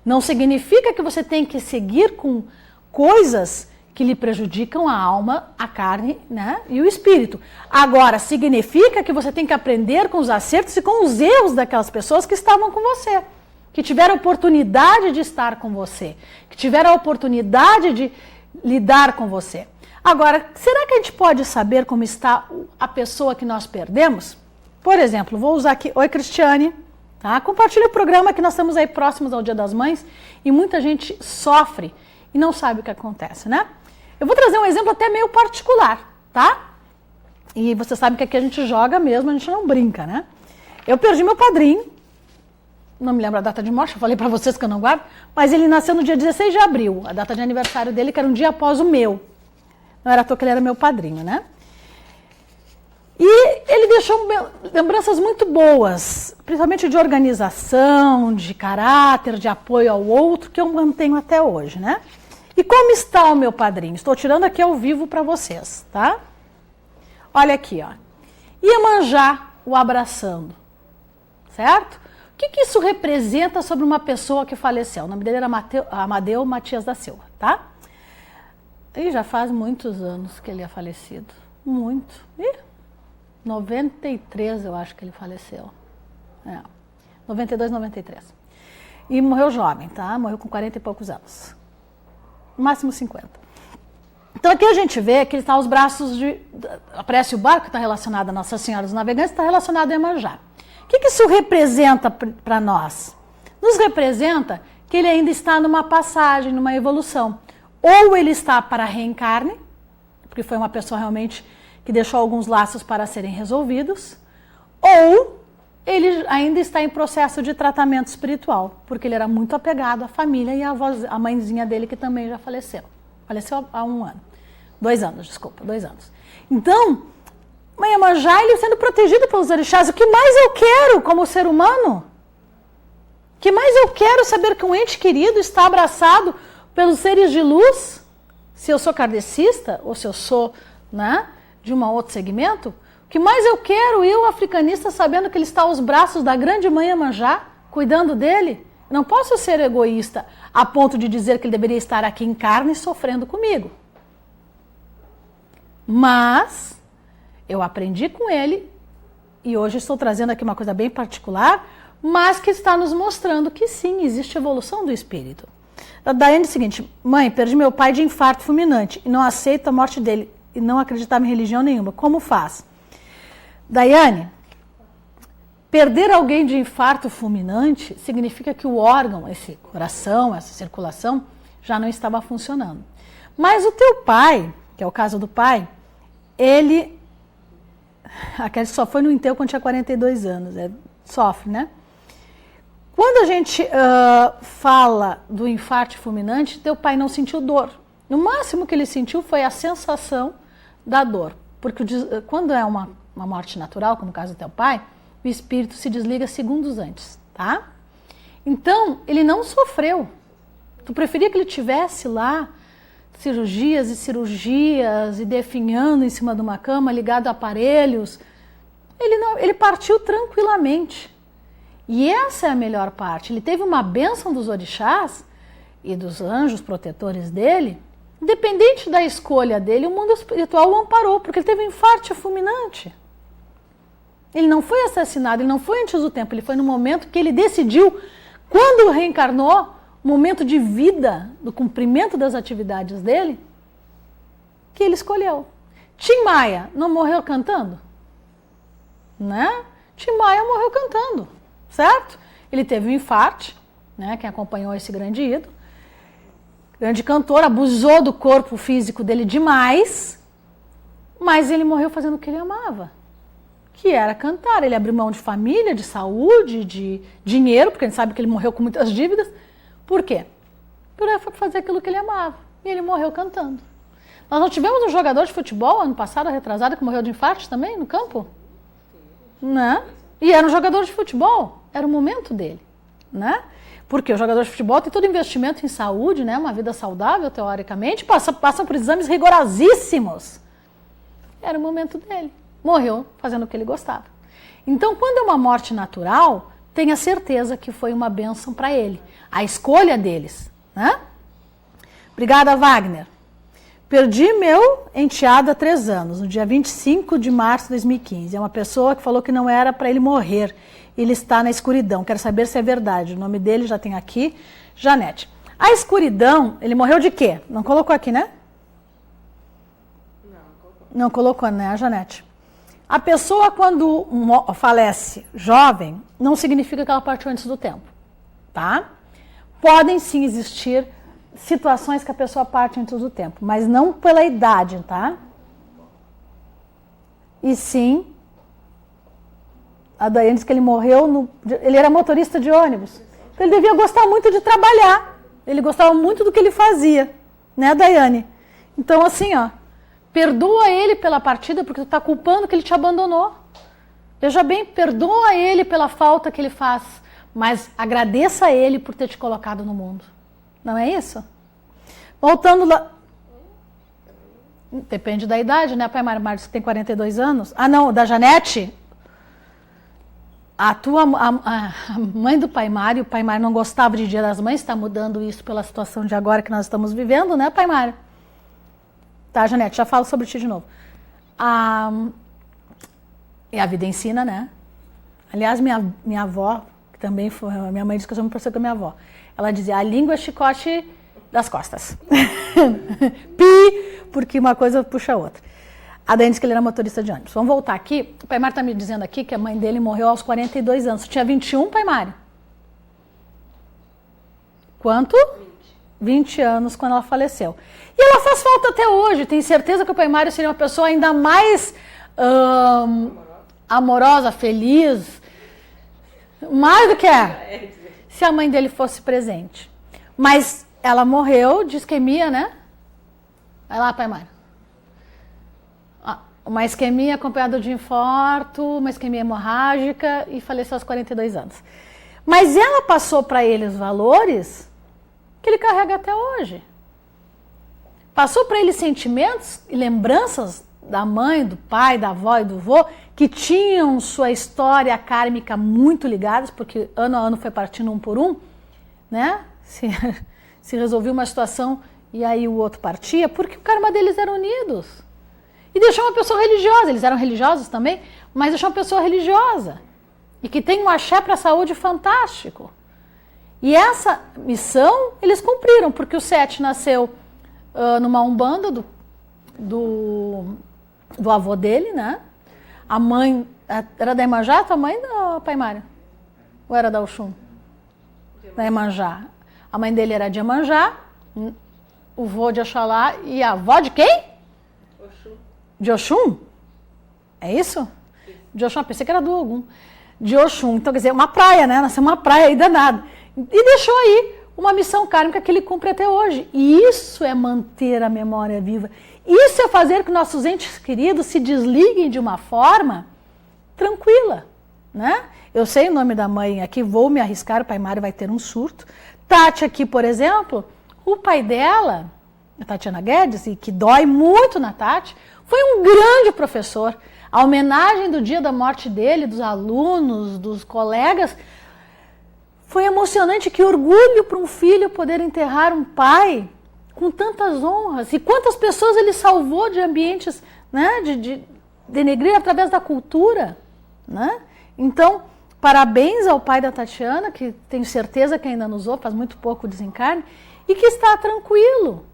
Não significa que você tem que seguir com coisas que lhe prejudicam a alma, a carne, né, e o espírito. Agora, significa que você tem que aprender com os acertos e com os erros daquelas pessoas que estavam com você, que tiveram a oportunidade de estar com você, que tiveram a oportunidade de lidar com você. Agora, será que a gente pode saber como está a pessoa que nós perdemos? Por exemplo, vou usar aqui, oi Cristiane, tá? Compartilha o programa que nós estamos aí próximos ao Dia das Mães e muita gente sofre e não sabe o que acontece, né? Eu vou trazer um exemplo até meio particular, tá? E você sabe que aqui a gente joga mesmo, a gente não brinca, né? Eu perdi meu padrinho, não me lembro a data de morte, eu falei pra vocês que eu não guardo, mas ele nasceu no dia 16 de abril, a data de aniversário dele, que era um dia após o meu. Não era à toa que ele era meu padrinho, né? E ele deixou lembranças muito boas, principalmente de organização, de caráter, de apoio ao outro, que eu mantenho até hoje, né? E como está o meu padrinho? Estou tirando aqui ao vivo para vocês, tá? Olha aqui, ó. Iemanjá o abraçando, certo? O que isso representa sobre uma pessoa que faleceu? O nome dele era Amadeu Matias da Silva, tá? E já faz muitos anos que ele é falecido. Muito. Ih, 93 eu acho que ele faleceu. 92, 93. E morreu jovem, tá? Morreu com 40 e poucos anos. No máximo 50. Então aqui a gente vê que ele está aos braços de... Aparece o barco que está relacionado a Nossa Senhora dos Navegantes, está relacionado a Iemanjá. O que isso representa para nós? Nos representa que ele ainda está numa passagem, numa evolução. Ou ele está para reencarne, porque foi uma pessoa realmente que deixou alguns laços para serem resolvidos, ou ele ainda está em processo de tratamento espiritual, porque ele era muito apegado à família e à mãezinha dele, que também já faleceu. Faleceu há 1 ano. 2 anos, desculpa, 2 anos. Então, Mãe Iemanjá, ele sendo protegido pelos orixás, o que mais eu quero como ser humano? O que mais eu quero saber que um ente querido está abraçado pelos seres de luz? Se eu sou kardecista, ou se eu sou, né, de um outro segmento, o que mais eu quero, eu, africanista, sabendo que ele está aos braços da grande Mãe Iemanjá, cuidando dele? Não posso ser egoísta a ponto de dizer que ele deveria estar aqui em carne sofrendo comigo. Mas eu aprendi com ele, e hoje estou trazendo aqui uma coisa bem particular, mas que está nos mostrando que sim, existe evolução do espírito. A Daiane diz o seguinte: mãe, perdi meu pai de infarto fulminante e não aceito a morte dele e não acreditava em religião nenhuma. Como faz? Daiane, perder alguém de infarto fulminante significa que o órgão, esse coração, essa circulação, já não estava funcionando. Mas o teu pai, que é o caso do pai, ele só foi no enterro quando tinha 42 anos, sofre, né? Quando a gente fala do infarto fulminante, teu pai não sentiu dor. No máximo que ele sentiu foi a sensação da dor. Porque quando é uma morte natural, como o caso do teu pai, o espírito se desliga segundos antes, tá? Então, ele não sofreu. Tu preferia que ele tivesse lá cirurgias e cirurgias e definhando em cima de uma cama, ligado a aparelhos. Ele partiu tranquilamente. E essa é a melhor parte. Ele teve uma bênção dos orixás e dos anjos protetores dele. Independente da escolha dele, o mundo espiritual o amparou, porque ele teve um infarto fulminante. Ele não foi assassinado, ele não foi antes do tempo, ele foi no momento que ele decidiu, quando reencarnou, momento de vida, do cumprimento das atividades dele, que ele escolheu. Tim Maia não morreu cantando? Né? Tim Maia morreu cantando, certo? Ele teve um infarto, né? Quem acompanhou esse grande ídolo, grande cantor, abusou do corpo físico dele demais, mas ele morreu fazendo o que ele amava, que era cantar. Ele abriu mão de família, de saúde, de dinheiro, porque a gente sabe que ele morreu com muitas dívidas. Por quê? Por fazer aquilo que ele amava. E ele morreu cantando. Nós não tivemos um jogador de futebol ano passado, retrasado, que morreu de infarto também no campo? Né? E era um jogador de futebol. Era o momento dele. Né? Porque o jogador de futebol tem todo investimento em saúde, né? Uma vida saudável, teoricamente, passa por exames rigorosíssimos. Era o momento dele. Morreu fazendo o que ele gostava. Então, quando é uma morte natural, tenha certeza que foi uma bênção para ele. A escolha deles. Né? Obrigada, Wagner. Perdi meu enteado há 3 anos, no dia 25 de março de 2015. É uma pessoa que falou que não era para ele morrer. Ele está na escuridão. Quero saber se é verdade. O nome dele já tem aqui, Janete. A escuridão, ele morreu de quê? Não colocou aqui, né? Não colocou, né, Janete? A pessoa, quando falece jovem, não significa que ela partiu antes do tempo, tá? Podem sim existir situações que a pessoa parte antes do tempo, mas não pela idade, tá? E sim, a Daiane diz que ele morreu, ele era motorista de ônibus, então ele devia gostar muito de trabalhar, ele gostava muito do que ele fazia, né, Daiane? Então, assim, ó, perdoa ele pela partida, porque tu está culpando que ele te abandonou. Veja bem, perdoa ele pela falta que ele faz, mas agradeça a ele por ter te colocado no mundo. Não é isso? Voltando lá... Depende da idade, né, Pai Mário? Marcos, que tem 42 anos. Ah, não, da Janete... A mãe do Pai Mário, o Pai Mário não gostava de Dia das Mães, está mudando isso pela situação de agora que nós estamos vivendo, né, Pai Mário? Tá, Janete, já falo sobre ti de novo. E a vida ensina, né? Aliás, minha avó, que também foi, minha mãe disse que eu sou muito parecida com a minha avó. Ela dizia, a língua é chicote das costas. Pi, porque uma coisa puxa a outra. A Daiane disse que ele era motorista de ônibus. Vamos voltar aqui. O Pai Mário está me dizendo aqui que a mãe dele morreu aos 42 anos. Você tinha 21, Pai Mário? Quanto? 20 anos quando ela faleceu. E ela faz falta até hoje. Tenho certeza que o Pai Mário seria uma pessoa ainda mais amorosa, feliz. Mais do que é. Se a mãe dele fosse presente. Mas ela morreu de isquemia, né? Vai lá, Pai Mário. Uma isquemia acompanhada de infarto, uma isquemia hemorrágica e faleceu aos 42 anos. Mas ela passou para ele os valores que ele carrega até hoje. Passou para ele sentimentos e lembranças da mãe, do pai, da avó e do vô, que tinham sua história kármica muito ligadas, porque ano a ano foi partindo um por um, né? Se resolvia uma situação e aí o outro partia, porque o karma deles era unidos. E deixou uma pessoa religiosa, eles eram religiosos também, mas deixou uma pessoa religiosa. E que tem um axé para a saúde fantástico. E essa missão eles cumpriram, porque o Sete nasceu numa umbanda do avô dele, né? A mãe, era da Iemanjá, a tua mãe ou Pai Mário? Ou era da Oxum? Da Iemanjá. A mãe dele era de Iemanjá, o vô de Oxalá e a avó de quem? De Oxum? É isso? De Oxum, pensei que era do Ogum. De Oxum, então quer dizer, uma praia, né? Nasceu uma praia aí danada. E deixou aí uma missão kármica que ele cumpre até hoje. E isso é manter a memória viva. Isso é fazer que nossos entes queridos se desliguem de uma forma tranquila, né? Eu sei o nome da mãe aqui, vou me arriscar, o Pai Mário vai ter um surto. Tati aqui, por exemplo, o pai dela, a Tatiana Guedes, e que dói muito na Tati, foi um grande professor. A homenagem do dia da morte dele, dos alunos, dos colegas, foi emocionante. Que orgulho para um filho poder enterrar um pai com tantas honras. E quantas pessoas ele salvou de ambientes, né, de denegrir através da cultura. Né? Então, parabéns ao pai da Tatiana, que tenho certeza que ainda nos ouve, faz muito pouco desencarne, e que está tranquilo,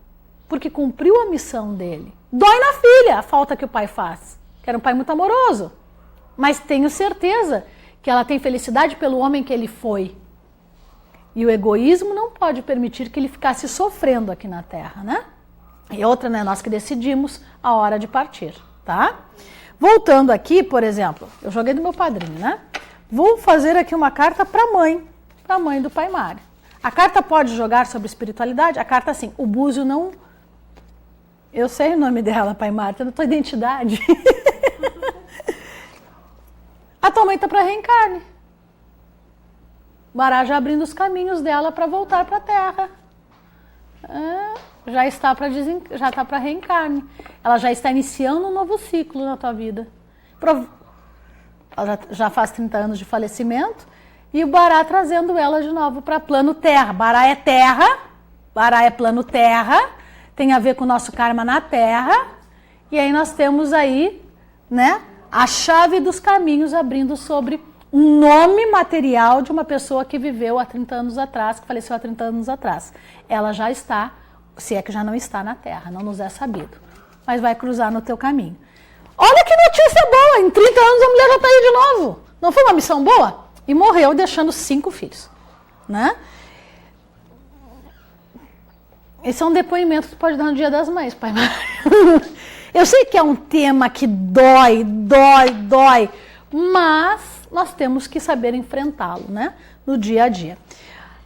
porque cumpriu a missão dele. Dói na filha a falta que o pai faz, que era um pai muito amoroso. Mas tenho certeza que ela tem felicidade pelo homem que ele foi. E o egoísmo não pode permitir que ele ficasse sofrendo aqui na Terra, né? E outra, né? Nós que decidimos a hora de partir, tá? Voltando aqui, por exemplo, eu joguei do meu padrinho, né? Vou fazer aqui uma carta para a mãe do Pai Mário. A carta pode jogar sobre espiritualidade? A carta, assim, o búzio não... Eu sei o nome dela, Pai Mário, tá na tua identidade. A tua mãe está para reencarne. O Bará já abrindo os caminhos dela para voltar para a Terra. Já está para reencarne. Ela já está iniciando um novo ciclo na tua vida. Ela já faz 30 anos de falecimento. E o Bará trazendo ela de novo para plano Terra. Bará é Terra. Bará é plano Terra. Tem a ver com o nosso karma na Terra. E aí nós temos aí, né, a chave dos caminhos abrindo sobre um nome material de uma pessoa que viveu há 30 anos atrás, que faleceu há 30 anos atrás. Ela já está, se é que já não está na Terra, não nos é sabido. Mas vai cruzar no teu caminho. Olha que notícia boa, em 30 anos a mulher já está aí de novo. Não foi uma missão boa? E morreu deixando 5 filhos, né? Esse é um depoimento que tu pode dar no Dia das Mães, pai. Eu sei que é um tema que dói, mas nós temos que saber enfrentá-lo, né? No dia a dia.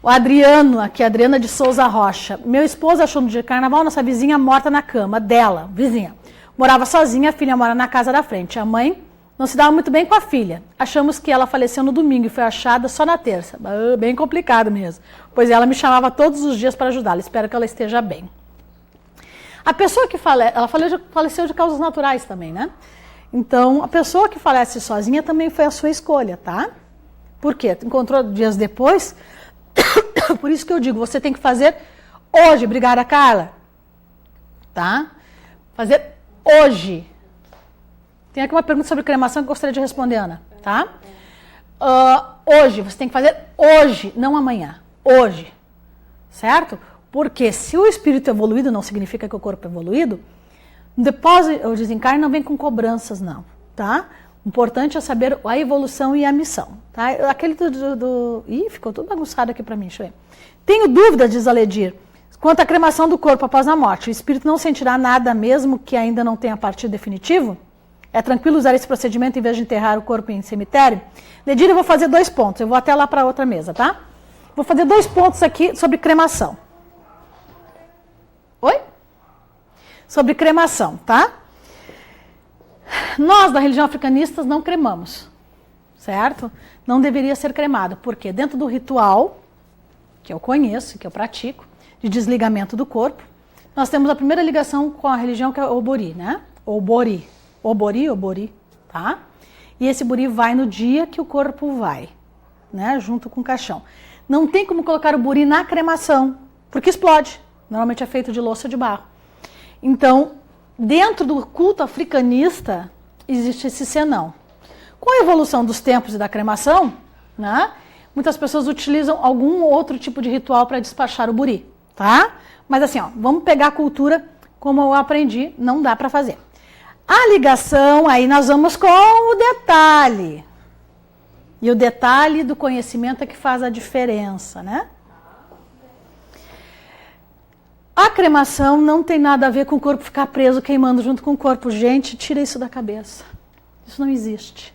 O Adriano, aqui, Adriana de Souza Rocha. Meu esposo achou no dia de carnaval nossa vizinha morta na cama dela, vizinha. Morava sozinha, a filha mora na casa da frente. A mãe não se dava muito bem com a filha. Achamos que ela faleceu no domingo e foi achada só na terça. Bem complicado mesmo, pois ela me chamava todos os dias para ajudá-la. Espero que ela esteja bem. A pessoa que ela faleceu de causas naturais também, né? Então, a pessoa que falece sozinha também foi a sua escolha, tá? Por quê? Encontrou dias depois. Por isso que eu digo, você tem que fazer hoje. Obrigada, Carla. Tá? Fazer hoje. Tem aqui uma pergunta sobre cremação que eu gostaria de responder, Ana. Tá? Hoje, você tem que fazer hoje, não amanhã. Hoje. Certo? Porque se o espírito é evoluído, não significa que o corpo é evoluído, o depósito, o desencarne não vem com cobranças, não. Tá? O importante é saber a evolução e a missão. Tá? Aquele Ih, ficou tudo bagunçado aqui para mim, deixa eu ver. Tenho dúvida, diz Aledir, quanto à cremação do corpo após a morte. O espírito não sentirá nada mesmo que ainda não tenha partido definitivo? É tranquilo usar esse procedimento em vez de enterrar o corpo em cemitério? Ledir, eu vou fazer 2 pontos. Eu vou até lá para outra mesa, tá? Vou fazer 2 pontos aqui sobre cremação. Oi? Sobre cremação, tá? Nós, da religião africanista, não cremamos, certo? Não deveria ser cremado, porque dentro do ritual, que eu conheço, que eu pratico, de desligamento do corpo, nós temos a primeira ligação com a religião, que é o Obori, né? Obori, tá? E esse Bori vai no dia que o corpo vai, né? Junto com o caixão. Não tem como colocar o Bori na cremação, porque explode. Normalmente é feito de louça ou de barro. Então, dentro do culto africanista, existe esse senão. Com a evolução dos tempos e da cremação, né, muitas pessoas utilizam algum outro tipo de ritual para despachar o buri, tá? Mas assim, ó, vamos pegar a cultura como eu aprendi, não dá para fazer. A ligação, aí nós vamos com o detalhe. E o detalhe do conhecimento é que faz a diferença, né? A cremação não tem nada a ver com o corpo ficar preso, queimando junto com o corpo. Gente, tira isso da cabeça. Isso não existe.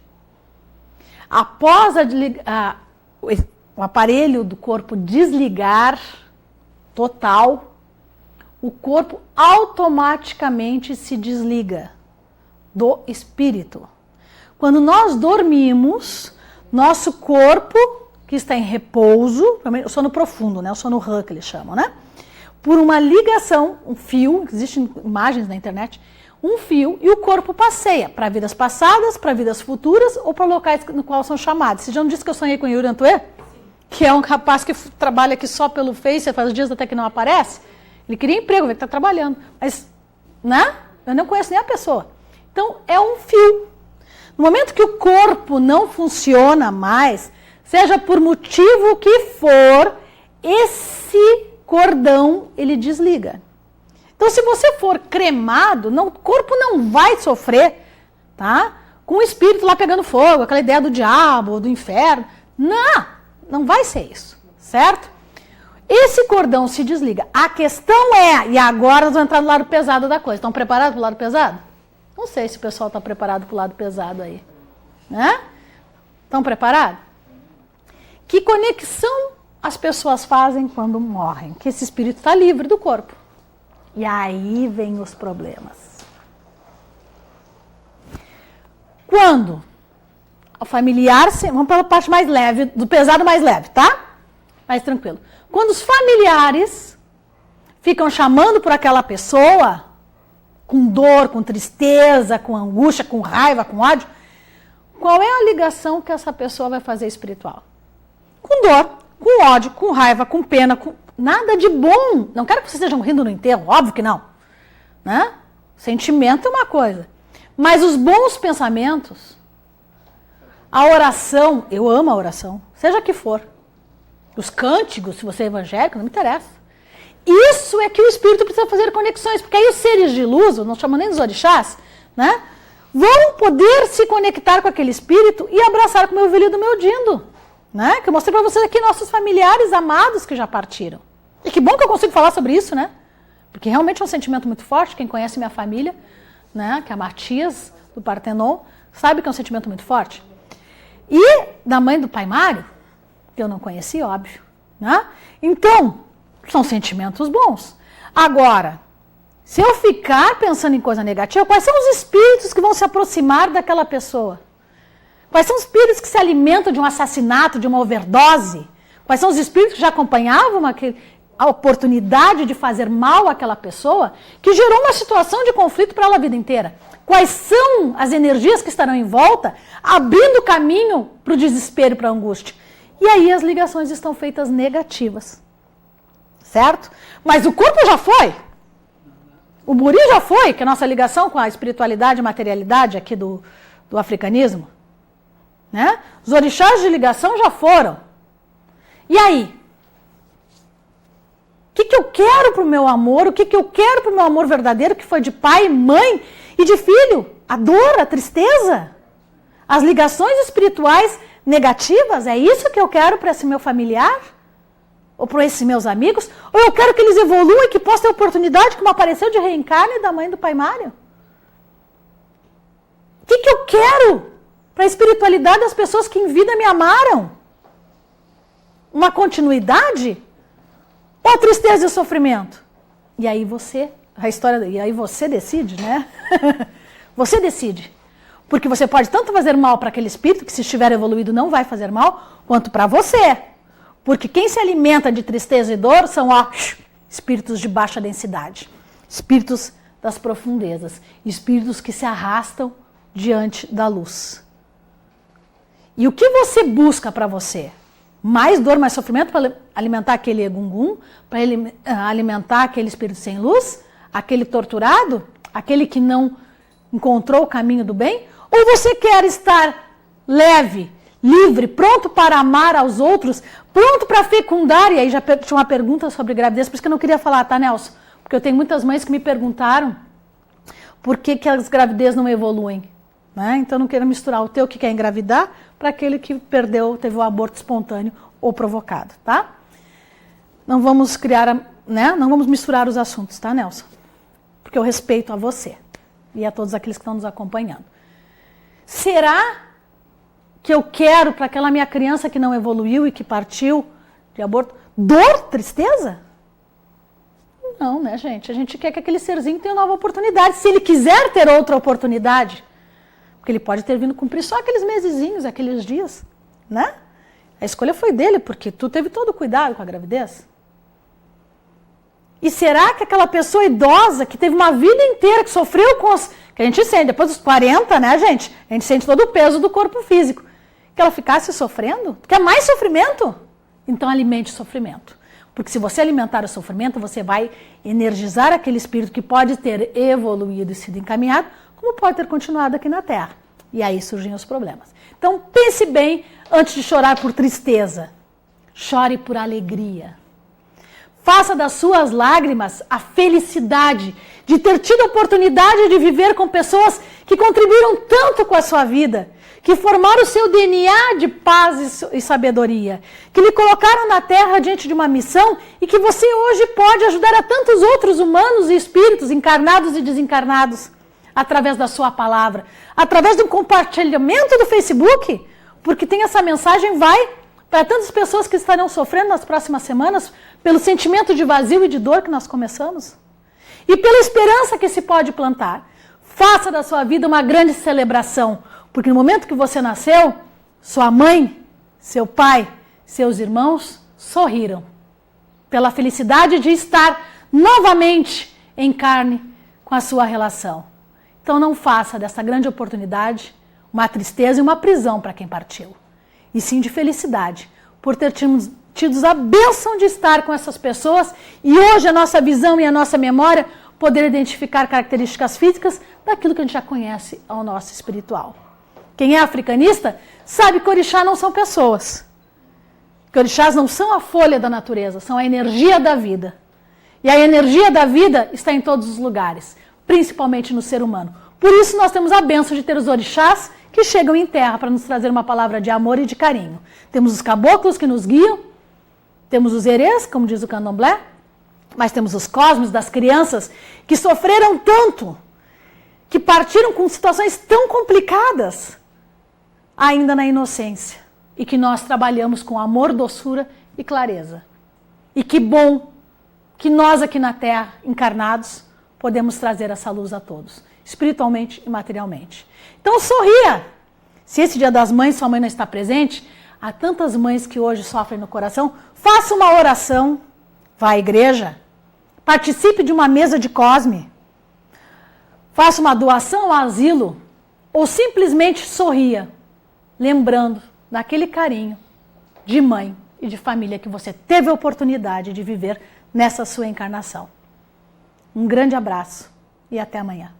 Após o aparelho do corpo desligar total, o corpo automaticamente se desliga do espírito. Quando nós dormimos, nosso corpo, que está em repouso, o sono profundo, né? O sono REM que eles chamam, né? Por uma ligação, um fio, existem imagens na internet, um fio, e o corpo passeia para vidas passadas, para vidas futuras ou para locais no qual são chamados. Você já não disse que eu sonhei com o Yuri Antuê? Que é um rapaz que trabalha aqui só pelo Face, faz dias até que não aparece. Ele queria emprego, ele está trabalhando. Mas, né? Eu não conheço nem a pessoa. Então, é um fio. No momento que o corpo não funciona mais, seja por motivo que for, esse cordão, ele desliga. Então, se você for cremado, o corpo não vai sofrer, tá? Com o espírito lá pegando fogo, aquela ideia do diabo, do inferno. Não vai ser isso, certo? Esse cordão se desliga. A questão é, e agora nós vamos entrar no lado pesado da coisa. Estão preparados para o lado pesado? Não sei se o pessoal está preparado para o lado pesado aí. Né? Estão preparados? Que conexão as pessoas fazem quando morrem? Que esse espírito está livre do corpo. E aí vem os problemas. Quando o familiar... Vamos pela parte mais leve, do pesado mais leve, tá? Mais tranquilo. Quando os familiares ficam chamando por aquela pessoa, com dor, com tristeza, com angústia, com raiva, com ódio, qual é a ligação que essa pessoa vai fazer espiritual? Com dor, com ódio, com raiva, com pena, com nada de bom. Não quero que vocês estejam rindo no enterro, óbvio que não. Né? Sentimento é uma coisa. Mas os bons pensamentos, a oração, eu amo a oração, seja que for. Os cânticos, se você é evangélico, não me interessa. Isso é que o espírito precisa fazer conexões, porque aí os seres de luz, não chamam nem dos orixás, né? vão poder se conectar com aquele espírito e abraçar com o meu velho do meu dindo. Né? Que eu mostrei para vocês aqui nossos familiares amados que já partiram. E que bom que eu consigo falar sobre isso, né? Porque realmente é um sentimento muito forte. Quem conhece minha família, né? Que é a Matias, do Partenon, sabe que é um sentimento muito forte. E da mãe do pai Mário, que eu não conheci, óbvio. Né? Então, são sentimentos bons. Agora, se eu ficar pensando em coisa negativa, quais são os espíritos que vão se aproximar daquela pessoa? Quais são os espíritos que se alimentam de um assassinato, de uma overdose? Quais são os espíritos que já acompanhavam a oportunidade de fazer mal àquela pessoa, que gerou uma situação de conflito para ela a vida inteira? Quais são as energias que estarão em volta, abrindo caminho para o desespero e para a angústia? E aí as ligações estão feitas negativas. Certo? Mas o corpo já foi. O buri já foi, que é a nossa ligação com a espiritualidade e materialidade aqui do africanismo. Né? Os orixás de ligação já foram. E aí? O que eu quero para o meu amor? O que eu quero para o meu amor verdadeiro, que foi de pai, mãe e de filho? A dor, a tristeza? As ligações espirituais negativas? É isso que eu quero para esse meu familiar? Ou para esses meus amigos? Ou eu quero que eles evoluam e que possam ter a oportunidade, como apareceu de reencarne da mãe do pai Mário? O que eu quero para a espiritualidade das pessoas que em vida me amaram? Uma continuidade? Ou a tristeza e o sofrimento? E aí você decide, né? Você decide. Porque você pode tanto fazer mal para aquele espírito, que se estiver evoluído não vai fazer mal, quanto para você. Porque quem se alimenta de tristeza e dor são espíritos de baixa densidade, espíritos das profundezas, espíritos que se arrastam diante da luz. E o que você busca para você? Mais dor, mais sofrimento para alimentar aquele egungun, para alimentar aquele espírito sem luz, aquele torturado, aquele que não encontrou o caminho do bem? Ou você quer estar leve, livre, pronto para amar aos outros, pronto para fecundar? E aí já tinha uma pergunta sobre gravidez, por isso que eu não queria falar, tá, Nelson? Porque eu tenho muitas mães que me perguntaram por que as gravidez não evoluem. Né? Então eu não quero misturar o teu que quer engravidar para aquele que teve o aborto espontâneo ou provocado, tá? Não vamos não vamos misturar os assuntos, tá, Nelson? Porque eu respeito a você e a todos aqueles que estão nos acompanhando. Será que eu quero para aquela minha criança que não evoluiu e que partiu de aborto dor, tristeza? Não, né, gente? A gente quer que aquele serzinho tenha nova oportunidade. Se ele quiser ter outra oportunidade, porque ele pode ter vindo cumprir só aqueles mesezinhos, aqueles dias, né? A escolha foi dele, porque tu teve todo o cuidado com a gravidez. E será que aquela pessoa idosa que teve uma vida inteira, que sofreu com os... que a gente sente, depois dos 40, né, gente? A gente sente todo o peso do corpo físico. Que ela ficasse sofrendo? Quer mais sofrimento? Então alimente o sofrimento. Porque se você alimentar o sofrimento, você vai energizar aquele espírito que pode ter evoluído e sido encaminhado, como pode ter continuado aqui na Terra. E aí surgem os problemas. Então pense bem antes de chorar por tristeza. Chore por alegria. Faça das suas lágrimas a felicidade de ter tido a oportunidade de viver com pessoas que contribuíram tanto com a sua vida, que formaram o seu DNA de paz e sabedoria, que lhe colocaram na Terra diante de uma missão e que você hoje pode ajudar a tantos outros humanos e espíritos, encarnados e desencarnados, através da sua palavra, através do compartilhamento do Facebook, porque tem essa mensagem, vai para tantas pessoas que estarão sofrendo nas próximas semanas pelo sentimento de vazio e de dor que nós começamos e pela esperança que se pode plantar. Faça da sua vida uma grande celebração, porque no momento que você nasceu, sua mãe, seu pai, seus irmãos sorriram pela felicidade de estar novamente em carne com a sua relação. Então não faça dessa grande oportunidade uma tristeza e uma prisão para quem partiu. E sim de felicidade, por ter tido a bênção de estar com essas pessoas e hoje a nossa visão e a nossa memória poder identificar características físicas daquilo que a gente já conhece ao nosso espiritual. Quem é africanista sabe que orixá não são pessoas. Que orixás não são a folha da natureza, são a energia da vida. E a energia da vida está em todos os lugares, principalmente no ser humano. Por isso nós temos a bênção de ter os orixás que chegam em terra para nos trazer uma palavra de amor e de carinho. Temos os caboclos que nos guiam, temos os herês, como diz o candomblé, mas temos os cosmos das crianças que sofreram tanto, que partiram com situações tão complicadas, ainda na inocência, e que nós trabalhamos com amor, doçura e clareza. E que bom que nós aqui na Terra, encarnados, podemos trazer essa luz a todos, espiritualmente e materialmente. Então sorria! Se esse Dia das Mães sua mãe não está presente, há tantas mães que hoje sofrem no coração, faça uma oração, vá à igreja, participe de uma mesa de cosme, faça uma doação ao asilo, ou simplesmente sorria, lembrando daquele carinho de mãe e de família que você teve a oportunidade de viver nessa sua encarnação. Um grande abraço e até amanhã.